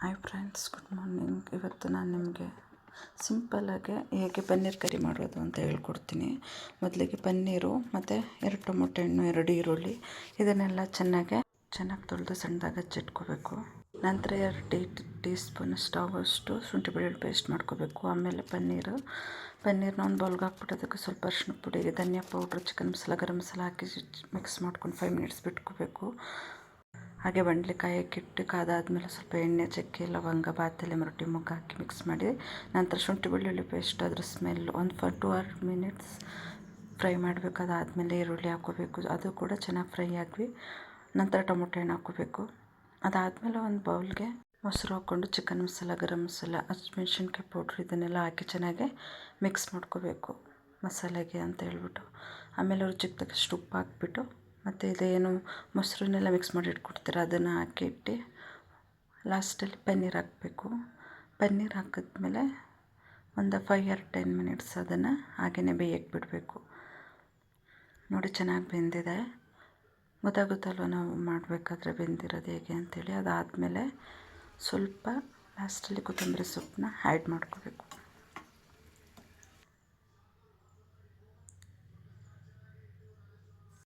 Hi friends, good morning. ಇವತ್ತು ನಾನು ನಿಮಗೆ ಸಿಂಪಲ್ಲಾಗಿ ಹೇಗೆ ಪನ್ನೀರ್ ಕರಿ ಮಾಡೋದು ಅಂತ ಹೇಳ್ಕೊಡ್ತೀನಿ. ಮೊದಲಿಗೆ ಪನ್ನೀರು ಮತ್ತು 2 ಟೊಮೊಟೊ ಹಣ್ಣು, 2 ಈರುಳ್ಳಿ ಇದನ್ನೆಲ್ಲ ಚೆನ್ನಾಗಿ ತೊಳೆದು ಸಣ್ಣದಾಗಿ ಹಚ್ಚಿಟ್ಕೋಬೇಕು. ನಂತರ 2 ಟೀ ಸ್ಪೂನ್ ಅಷ್ಟು ಶುಂಠಿ ಬೆಳ್ಳುಳ್ಳಿ ಪೇಸ್ಟ್ ಮಾಡ್ಕೋಬೇಕು. ಆಮೇಲೆ ಪನ್ನೀರ್ನ ಒಂದು ಬೌಲ್ಗೆ ಹಾಕ್ಬಿಟ್ಟು ಅದಕ್ಕೆ ಸ್ವಲ್ಪ ಅರಿಶಿನ ಪುಡಿ, ಧನಿಯಾ ಪೌಡ್ರು, ಚಿಕನ್ ಮಸಾಲ, ಗರಂ ಮಸಾಲ ಹಾಕಿ ಮಿಕ್ಸ್ ಮಾಡ್ಕೊಂಡು 5 ಮಿನಿಟ್ಸ್ ಬಿಟ್ಕೋಬೇಕು. ಹಾಗೆ ಬಾಣಲೆ ಕಾಯಕ್ಕಿಟ್ಟು ಕಾದಾದ್ಮೇಲೆ ಸ್ವಲ್ಪ ಎಣ್ಣೆ, ಚಕ್ಕೆ, ಲವಂಗ, ಬಾತೆಲೆ, ಮರಾಠಿ ಮೊಗ್ಗು ಹಾಕಿ ಮಿಕ್ಸ್ ಮಾಡಿ ನಂತರ ಶುಂಠಿ ಬೆಳ್ಳುಳ್ಳಿ ಪೇಸ್ಟ್ ಅದ್ರ ಸ್ಮೆಲ್ ಒಂದು 2 ಮಿನಿಟ್ಸ್ ಫ್ರೈ ಮಾಡಬೇಕು. ಅದಾದಮೇಲೆ ಈರುಳ್ಳಿ ಹಾಕ್ಕೋಬೇಕು. ಅದು ಕೂಡ ಚೆನ್ನಾಗಿ ಫ್ರೈ ಆಗಿ ನಂತರ ಟೊಮೊಟೊ ಹಣ್ಣು ಹಾಕ್ಕೋಬೇಕು. ಅದಾದಮೇಲೆ ಒಂದು ಬೌಲ್ಗೆ ಮೊಸರು ಹಾಕ್ಕೊಂಡು ಚಿಕನ್ ಮಸಾಲ, ಗರಂ ಮಸಾಲ, ಹಸಿಮೆಣ್ಸಿನ್ಕಾಯಿ ಪೌಡ್ರ್ ಇದನ್ನೆಲ್ಲ ಹಾಕಿ ಚೆನ್ನಾಗಿ ಮಿಕ್ಸ್ ಮಾಡ್ಕೋಬೇಕು ಮಸಾಲೆಗೆ ಅಂತ ಹೇಳ್ಬಿಟ್ಟು. ಆಮೇಲೆ ರುಚಿಗೆ ತಕ್ಕಷ್ಟು ಉಪ್ಪು ಹಾಕ್ಬಿಟ್ಟು ಮತ್ತು ಇದೇನು ಮೊಸರನ್ನೆಲ್ಲ ಮಿಕ್ಸ್ ಮಾಡಿ ಇಟ್ಕೊಡ್ತೀರ ಅದನ್ನು ಹಾಕಿಟ್ಟು ಲಾಸ್ಟಲ್ಲಿ ಪನ್ನೀರ್ ಹಾಕಬೇಕು. ಪನ್ನೀರ್ ಹಾಕಿದ್ಮೇಲೆ ಒಂದು 5 or 10 ಮಿನಿಟ್ಸ್ ಅದನ್ನು ಹಾಗೆಯೇ ಬೇಯಕ್ಕೆ ಬಿಡಬೇಕು. ನೋಡಿ, ಚೆನ್ನಾಗಿ ಬೆಂದಿದೆ. ಗೊತ್ತಾಗುತ್ತಲ್ವ ನಾವು ಮಾಡಬೇಕಾದ್ರೆ ಬೆಂದಿರೋದು ಹೇಗೆ ಅಂಥೇಳಿ. ಅದಾದಮೇಲೆ ಸ್ವಲ್ಪ ಲಾಸ್ಟಲ್ಲಿ ಕೊತ್ತಂಬರಿ ಸೊಪ್ಪನ್ನ ಆ್ಯಡ್ ಮಾಡ್ಕೋಬೇಕು.